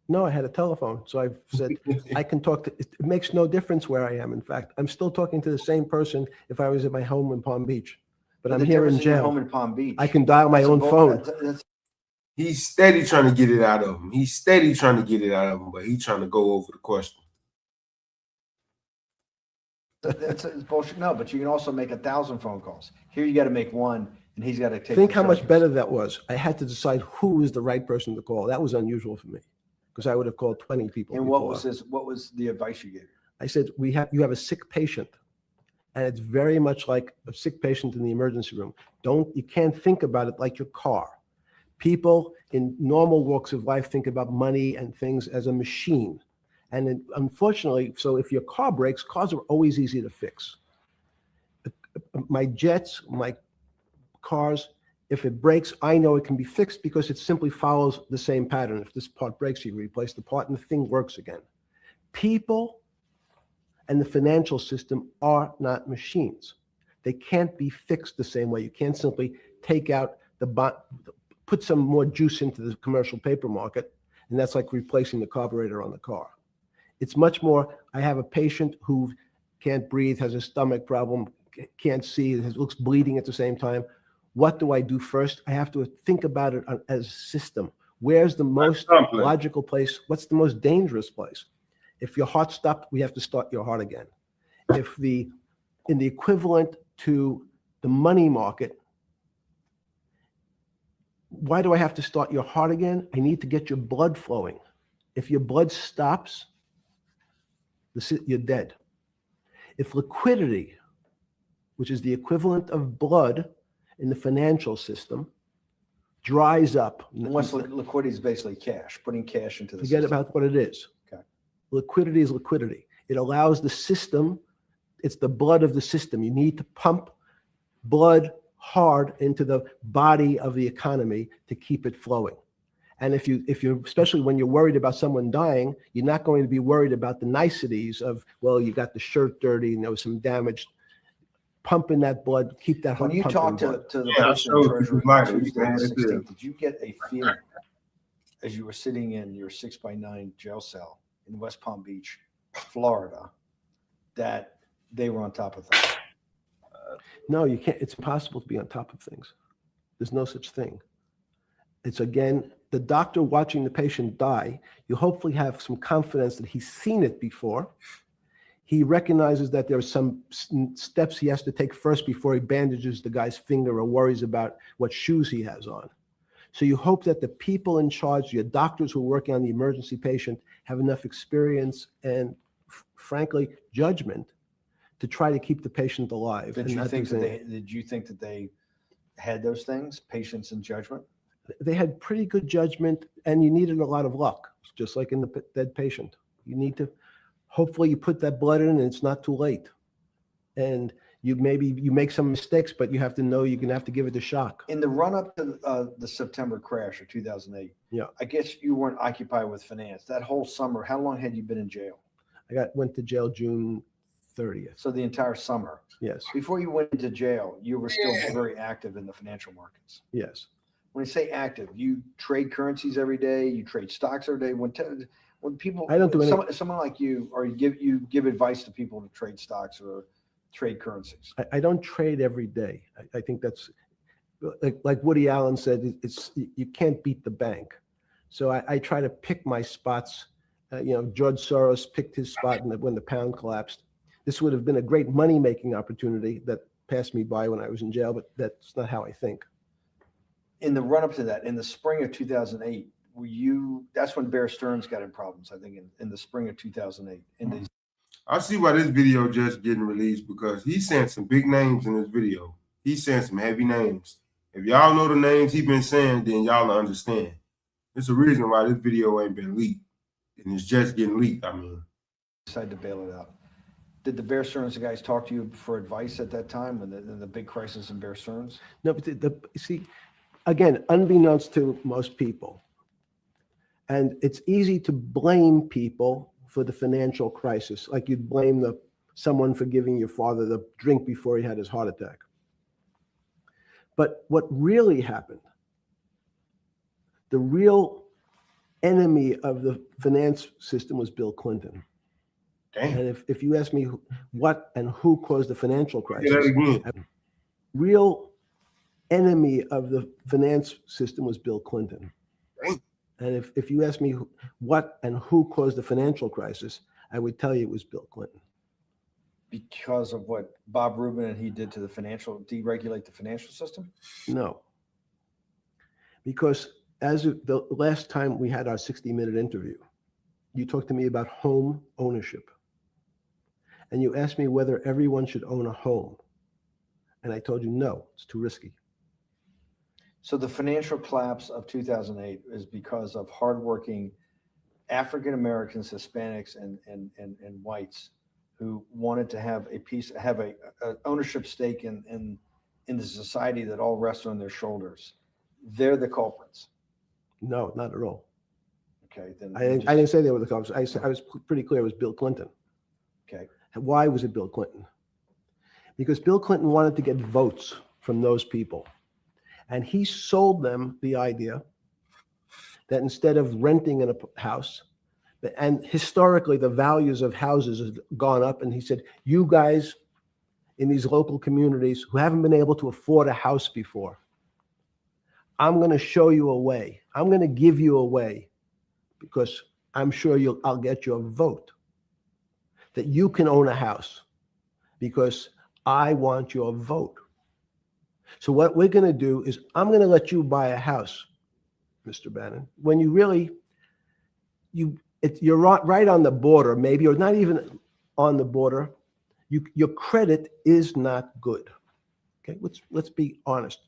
No, I had a telephone. So I said, I can talk to, it makes no difference where I am. In fact, I'm still talking to the same person if I was at my home in Palm Beach, but I'm here in jail. Home in Palm Beach. I can dial my own phone. He's steady trying to get it out of him. He's steady trying to get it out of him, but he's trying to go over the question. That's bullshit. No, but you can also make 1,000 phone calls. Here you got to make one, and he's got to take. Think how much better that was. I had to decide who was the right person to call. That was unusual for me because I would have called 20 people. And before. what was the advice you gave? I said, you have a sick patient, and it's very much like a sick patient in the emergency room. You can't think about it like your car. People in normal walks of life think about money and things as a machine. And unfortunately, so if your car breaks, cars are always easy to fix. My jets, my cars, if it breaks, I know it can be fixed because it simply follows the same pattern. If this part breaks, you replace the part and the thing works again. People and the financial system are not machines. They can't be fixed the same way. You can't simply take out put some more juice into the commercial paper market, and that's like replacing the carburetor on the car. It's much more, I have a patient who can't breathe, has a stomach problem, can't see, looks bleeding at the same time. What do I do first? I have to think about it as a system. Where's the most logical place? What's the most dangerous place? If your heart stopped, we have to start your heart again. In the equivalent to the money market, why do I have to start your heart again? I need to get your blood flowing. If your blood stops, you're dead. If liquidity, which is the equivalent of blood in the financial system, dries up. Once liquidity is basically cash, putting cash into the Forget system. about what it is. Okay. Liquidity is liquidity. It allows the system, it's the blood of the system. You need to pump blood hard into the body of the economy to keep it flowing. And if you, especially when you're worried about someone dying, you're not going to be worried about the niceties of, well, you got the shirt dirty and there was some damage. Pumping that blood, keep that heart When you pumping. talked to the person in Treasury on Tuesday the 16th, did you get a feeling as you were sitting in your 6x9 jail cell in West Palm Beach, Florida, that they were on top of things? No, you can't. It's impossible to be on top of things. There's no such thing. It's, again, the doctor watching the patient die. You hopefully have some confidence that he's seen it before. He recognizes that there are some steps he has to take first before he bandages the guy's finger or worries about what shoes he has on. So you hope that the people in charge, your doctors who are working on the emergency patient, have enough experience and, frankly, judgment to try to keep the patient alive. Did you think that they had those things, patience and judgment? They had pretty good judgment, and you needed a lot of luck, just like in the dead patient. You need to, hopefully you put that blood in and it's not too late. And you make some mistakes, but you have to know you're going to have to give it a shock. In the run up to the September crash of 2008, yeah, I guess you weren't occupied with finance. That whole summer, how long had you been in jail? went to jail June 30th. So the entire summer. Yes, Before you went into jail, you were still very active in the financial markets. yes. When you say active, you trade currencies every day, you trade stocks every day. When people, I don't do any- someone like you, or you give advice to people to trade stocks or trade currencies. I don't trade every day. I think that's like Woody Allen said, you can't beat the bank. So I try to pick my spots. George Soros picked his spot when the pound collapsed. This would have been a great money-making opportunity that passed me by when I was in jail, but that's not how I think. In the run-up to that, in the spring of 2008, that's when Bear Stearns got in problems, I think, in the spring of 2008. I see why this video just getting released, because he's saying some big names in this video. He's saying some heavy names. If y'all know the names he been saying, then y'all understand. There's a reason why this video ain't been leaked, and it's just getting leaked. I mean, Decided to bail it out. Did the Bear Stearns guys talk to you for advice at that time when the big crisis in Bear Stearns? No, but see, again, unbeknownst to most people, and it's easy to blame people for the financial crisis, like you'd blame someone for giving your father the drink before he had his heart attack. But what really happened, the real enemy of the finance system was Bill Clinton. damn. And if you ask me what and who caused the financial crisis, Say that again. real enemy of the finance system was Bill Clinton. Damn. And if you ask me what and who caused the financial crisis, I would tell you it was Bill Clinton. Because of what Bob Rubin and he did to deregulate the financial system? No. Because as of the last time we had our 60-minute interview, you talked to me about home ownership. And you asked me whether everyone should own a home. And I told you, no, it's too risky. So the financial collapse of 2008 is because of hardworking African Americans, Hispanics, and whites who wanted to have a ownership stake in the society that all rests on their shoulders. They're the culprits. No, not at all. Okay, then I didn't say they were the culprits. I was pretty clear it was Bill Clinton. okay. Why was it Bill Clinton? Because Bill Clinton wanted to get votes from those people. And he sold them the idea that instead of renting in a house, and historically the values of houses have gone up, and he said, you guys in these local communities who haven't been able to afford a house before, I'm going to show you a way. I'm going to give you a way, because I'm sure I'll get your vote that you can own a house, because I want your vote. So what we're going to do is I'm going to let you buy a house, Mr. Bannon, when you really, you're right on the border, maybe, or not even on the border. Your credit is not good. Okay, let's be honest.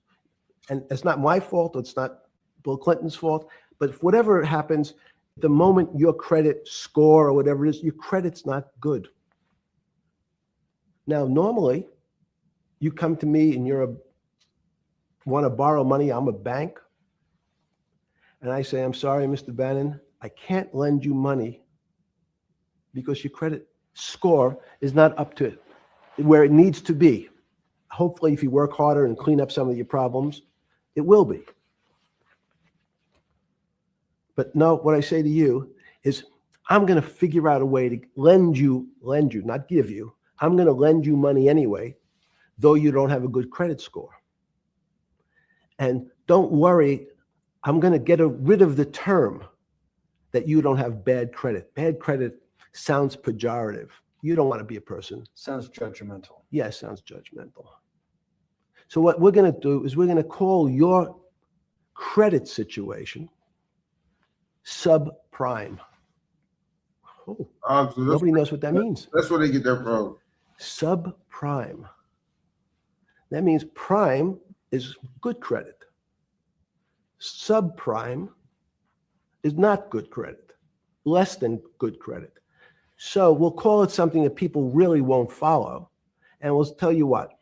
And it's not my fault. It's not Bill Clinton's fault. But whatever happens, the moment your credit score or whatever it is, your credit's not good. Now, normally, you come to me and want to borrow money. I'm a bank. And I say, I'm sorry, Mr. Bannon, I can't lend you money because your credit score is not up to where it needs to be. Hopefully, if you work harder and clean up some of your problems, it will be. But no, what I say to you is, I'm going to figure out a way to lend you, not give you. I'm going to lend you money anyway, though you don't have a good credit score. And don't worry, I'm going to get rid of the term that you don't have bad credit. Bad credit sounds pejorative. You don't want to be a person. Sounds judgmental. Yeah, sounds judgmental. So what we're going to do is we're going to call your credit situation subprime. Oh, So nobody knows what that means. that's where they get that from. Subprime. That means prime is good credit. Subprime is not good credit, less than good credit. So we'll call it something that people really won't follow. And we'll tell you what,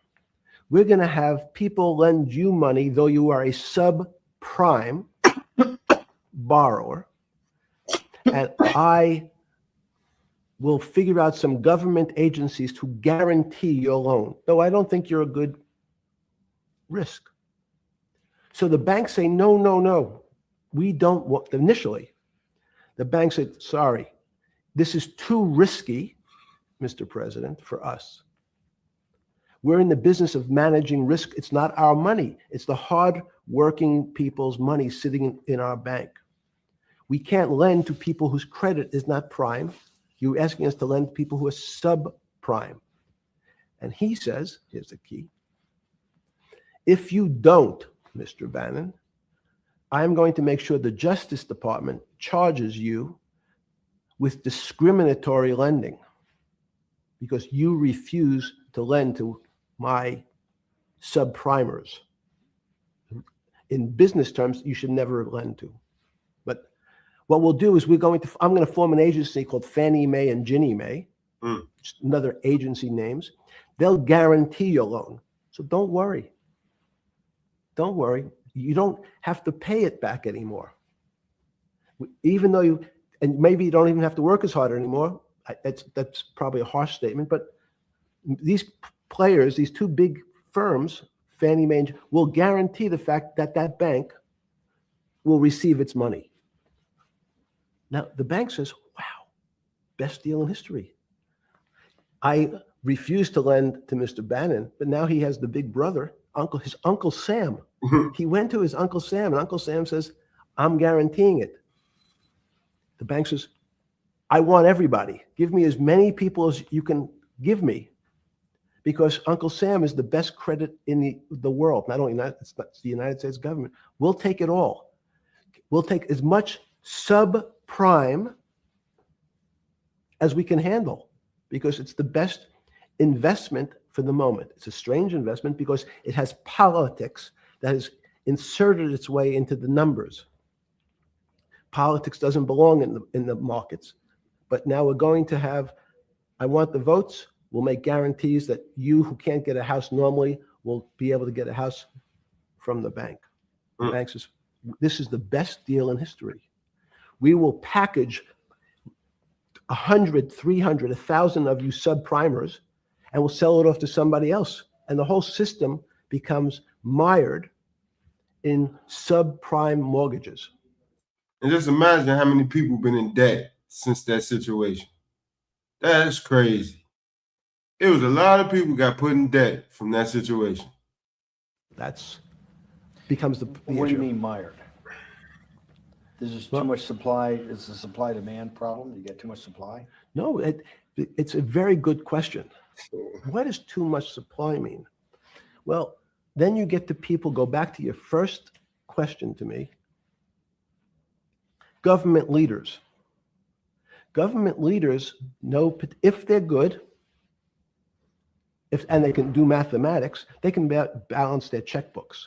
we're going to have people lend you money, though you are a subprime borrower. And I we'll figure out some government agencies to guarantee your loan. Though I don't think you're a good risk. So the banks say, no, no, no. We don't want, initially, the bank said, sorry, this is too risky, Mr. President, for us. We're in the business of managing risk. It's not our money. It's the hard-working people's money sitting in our bank. We can't lend to people whose credit is not prime. You're asking us to lend to people who are subprime. And he says, here's the key, if you don't, Mr. Bannon, I'm going to make sure the Justice Department charges you with discriminatory lending because you refuse to lend to my subprimers. In business terms, you should never lend to. But what we'll do is I'm going to form an agency called Fannie Mae and Ginnie Mae, just another agency names. They'll guarantee your loan. So don't worry. Don't worry. You don't have to pay it back anymore. Even though and maybe you don't even have to work as hard anymore. That's probably a harsh statement, but these players, these two big firms, Fannie Mae, will guarantee the fact that that bank will receive its money. Now, the bank says, wow, best deal in history. I refused to lend to Mr. Bannon, but now he has the big brother, his Uncle Sam. He went to his Uncle Sam, and Uncle Sam says, I'm guaranteeing it. The bank says, I want everybody. Give me as many people as you can give me, because Uncle Sam is the best credit in the world. Not only that, it's the United States government. We'll take it all. We'll take as much subprime as we can handle, because it's the best investment for the moment. It's a strange investment because it has politics that has inserted its way into the numbers. Politics doesn't belong in the markets. But now we're going to have, I want the votes. We'll make guarantees that you who can't get a house normally will be able to get a house from the bank. The bank says, this is the best deal in history. We will package 100, 300, 1,000 of you subprimers, and we'll sell it off to somebody else. And the whole system becomes mired in subprime mortgages. And just imagine how many people been in debt since that situation. That's crazy. It was a lot of people got put in debt from that situation. That's becomes the What do you issue. mean mired? There's just too much supply. It's a supply demand problem. You get too much supply. No, it's a very good question. What does too much supply mean? Well, then you get to people, go back to your first question to me. Government leaders. Government leaders know if they're good, and they can do mathematics, they can balance their checkbooks.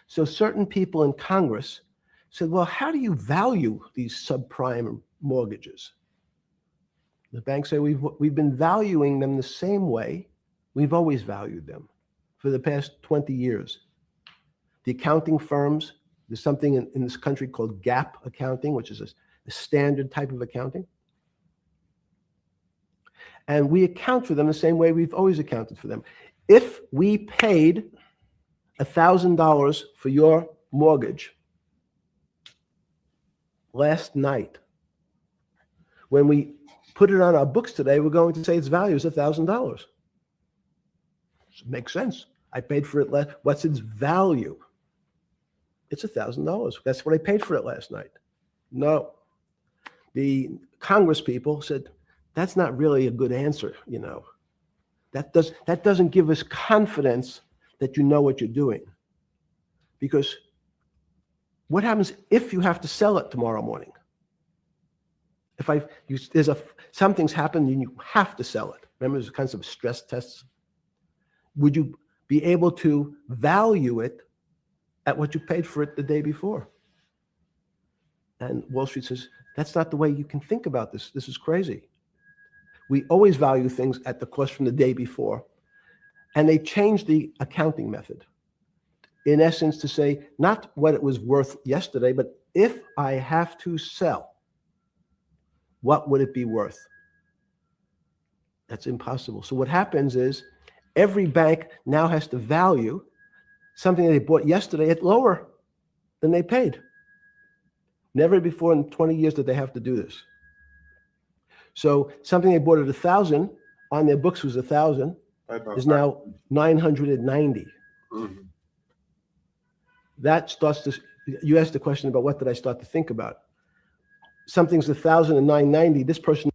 So certain people in Congress said, well, how do you value these subprime mortgages? The banks say, we've been valuing them the same way we've always valued them for the past 20 years. The accounting firms, there's something in this country called GAAP accounting, which is a standard type of accounting. And we account for them the same way we've always accounted for them. If we paid $1,000 for your mortgage last night, when we put it on our books today, we're going to say its value is $1,000. Makes sense. I paid for it last. What's its value? It's $1,000. That's what I paid for it last night. No. The Congress people said, that's not really a good answer, you know. That doesn't give us confidence that you know what you're doing. Because what happens if you have to sell it tomorrow morning? If something's happened and you have to sell it. Remember, there's kinds of stress tests. Would you be able to value it at what you paid for it the day before? And Wall Street says, that's not the way you can think about this. This is crazy. We always value things at the cost from the day before. And they changed the accounting method, in essence, to say not what it was worth yesterday, but if I have to sell, what would it be worth? That's impossible. So what happens is every bank now has to value something they bought yesterday at lower than they paid. Never before in 20 years did they have to do this. So something they bought at 1,000 on their books was 1,000 is now 990. Mhm. That starts to, you asked the question about what did I start to think about. Something's 1,000 and 990. This person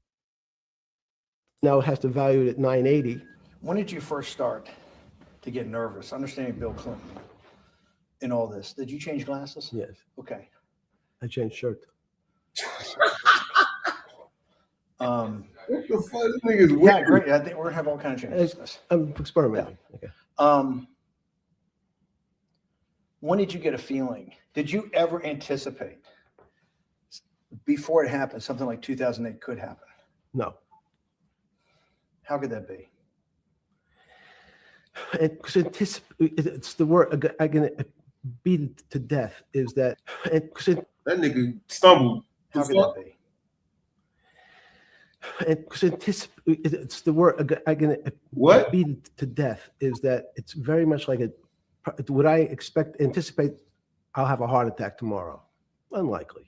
now has to value it at 980. When did you first start to get nervous? Understanding Bill Clinton in all this. Did you change glasses? Yes, Okay. I changed shirt. Um, What the fuck? This nigga's yeah, weird. great. I think we're gonna have all kinds of changes. I'm experimenting. Okay. When did you get a feeling? Did you ever anticipate before it happened, something like 2008 could happen? No. How could that be? Because it's the word I'm going to beat it to death is that because That nigga stumbled. How could that be? because it's the word I'm going to What? beat it to death is that it's very much like a would I anticipate I'll have a heart attack tomorrow? Unlikely.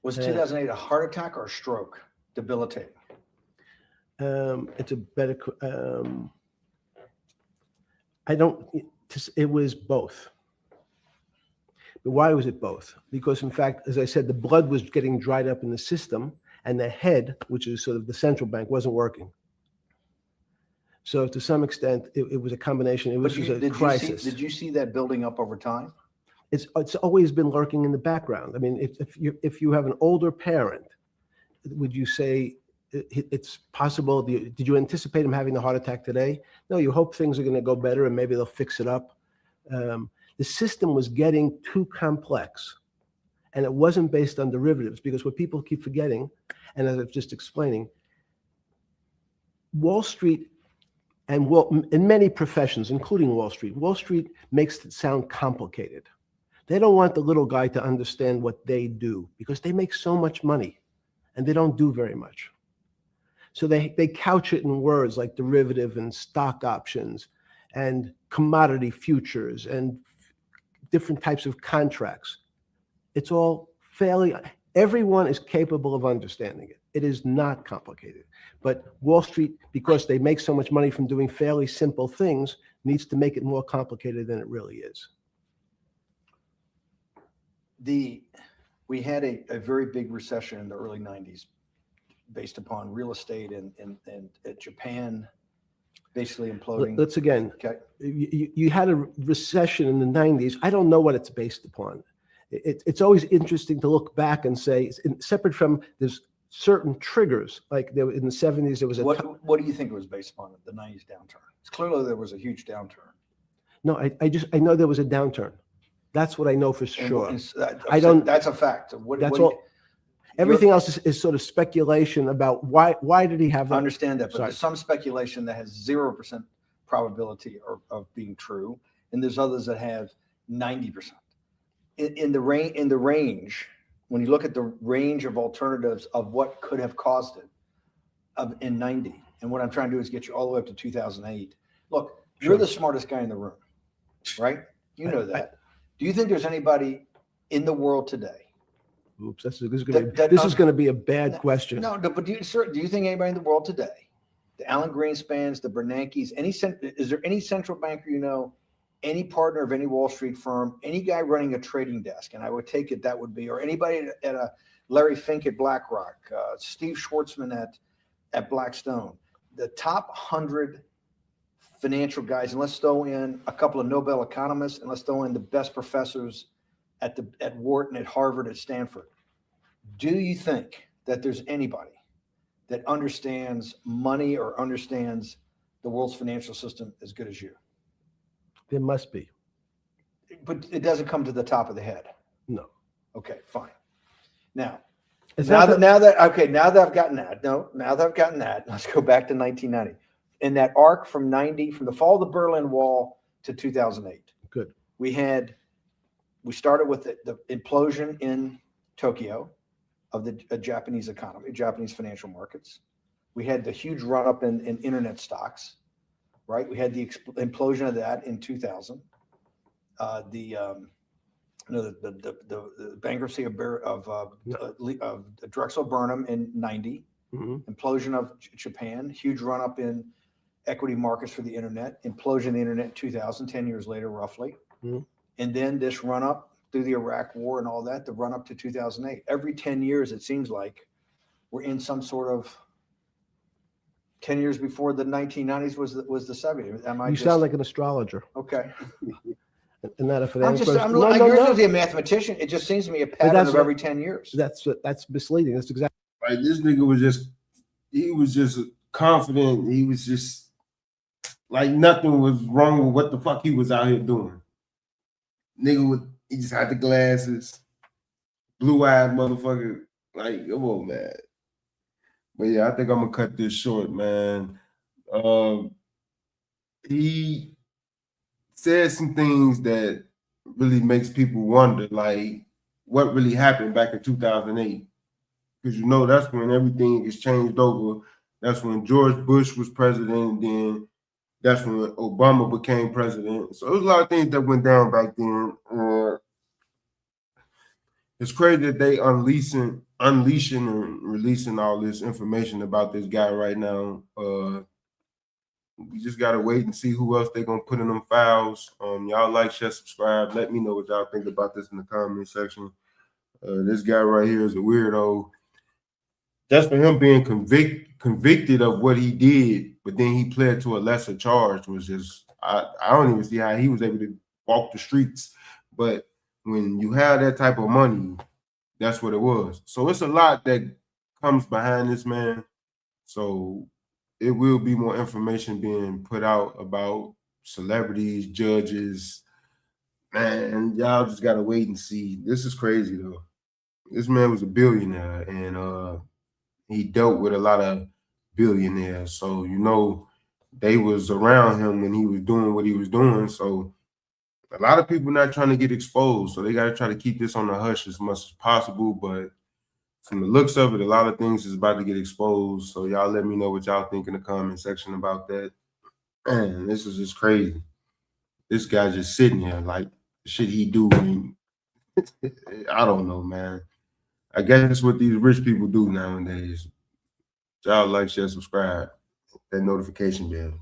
Was 2008 a heart attack or a stroke? Debilitating. It's a better. I don't. It was both. But why was it both? Because in fact, as I said, the blood was getting dried up in the system, and the head, which is sort of the central bank, wasn't working. So to some extent, it was a combination. It was a crisis. Did you see that building up over time? It's always been lurking in the background. I mean, if you have an older parent, would you say it's possible? Did you anticipate him having the heart attack today? No, you hope things are going to go better and maybe they'll fix it up. The system was getting too complex, and it wasn't based on derivatives because what people keep forgetting, and as I was just explaining, Wall Street and in many professions, including Wall Street makes it sound complicated. They don't want the little guy to understand what they do because they make so much money and they don't do very much. So they couch it in words like derivative and stock options and commodity futures and different types of contracts. It's all everyone is capable of understanding it. It is not complicated. But Wall Street, because they make so much money from doing fairly simple things, needs to make it more complicated than it really is. We had a very big recession in the early 90s based upon real estate and Japan basically imploding. Let's again, Okay. you had a recession in the 90s. I don't know what it's based upon. It's always interesting to look back and say, separate from there's certain triggers, like there in the 70s, there was What do you think it was based upon the 90s downturn? It's clearly there was a huge downturn. No, I know there was a downturn. That's what I know for sure. That's a fact. That's all. Everything else is sort of speculation about why did he have that? I understand that, but Sorry. there's some speculation that has 0% probability of being true, and there's others that have 90%. In the range, when you look at the range of alternatives of what could have caused it in 90, and what I'm trying to do is get you all the way up to 2008. Look, you're the smartest guy in the room, right? You know that. Do you think there's anybody in the world today? Oops, this is going to be a bad question. No, but do you think anybody in the world today, the Alan Greenspans, the Bernankes, is there any central banker you know, any partner of any Wall Street firm, any guy running a trading desk, and I would take it that would be, or anybody at a Larry Fink at BlackRock, Steve Schwartzman at Blackstone, the top 100 financial guys, and let's throw in a couple of Nobel economists, and let's throw in the best professors at Wharton, at Harvard, at Stanford. Do you think that there's anybody that understands money or understands the world's financial system as good as you? There must be. But it doesn't come to the top of the head. No. Okay, fine. Now I've that I've gotten that, let's go back to 1990. In that arc from the fall of the Berlin Wall to 2008. Good. We started with the implosion in Tokyo of the Japanese economy, Japanese financial markets. We had the huge run up in internet stocks, right? We had the implosion of that in 2000. The bankruptcy of Drexel Burnham in 90, implosion of Japan, huge run up in equity markets for the internet, implosion of the internet in 2000, 10 years later, roughly. And then this run up through the Iraq war and all that, the run up to 2008. Every 10 years, it seems like we're in some sort of 10 years before the 1990s was the 70s. You sound like an astrologer. Okay. And not a I'm finance just, person. I'm usually a mathematician. It just seems to me a pattern of every 10 years. That's misleading. That's exactly. Like this nigga was just confident. He was just like nothing was wrong with what the fuck he was out here doing. He just had the glasses, blue-eyed motherfucker. Like, come on, man. But yeah, I think I'm gonna cut this short, man. He said some things that really makes people wonder, like what really happened back in 2008. Because you know that's when everything is changed over. That's when George Bush was president, and then that's when Obama became president. So there's a lot of things that went down back then. It's crazy that they unleashing and releasing all this information about this guy right now. We just gotta wait and see who else they're gonna put in them files. Y'all like, share, subscribe. Let me know what y'all think about this in the comment section. This guy right here is a weirdo. Just for him being convicted of what he did, but then he pled to a lesser charge was just, I don't even see how he was able to walk the streets. But when you have that type of money, that's what it was. So it's a lot that comes behind this man. So it will be more information being put out about celebrities, judges. Man, y'all just gotta wait and see. This is crazy though. This man was a billionaire, and he dealt with a lot of billionaires. So, you know, they was around him when he was doing what he was doing. So a lot of people not trying to get exposed. So they got to try to keep this on the hush as much as possible. But from the looks of it, a lot of things is about to get exposed. So y'all let me know what y'all think in the comment section about that. Man, this is just crazy. This guy just sitting here like the shit he do. I don't know, man. I guess that's what these rich people do nowadays. Y'all like, share, subscribe, that notification bell.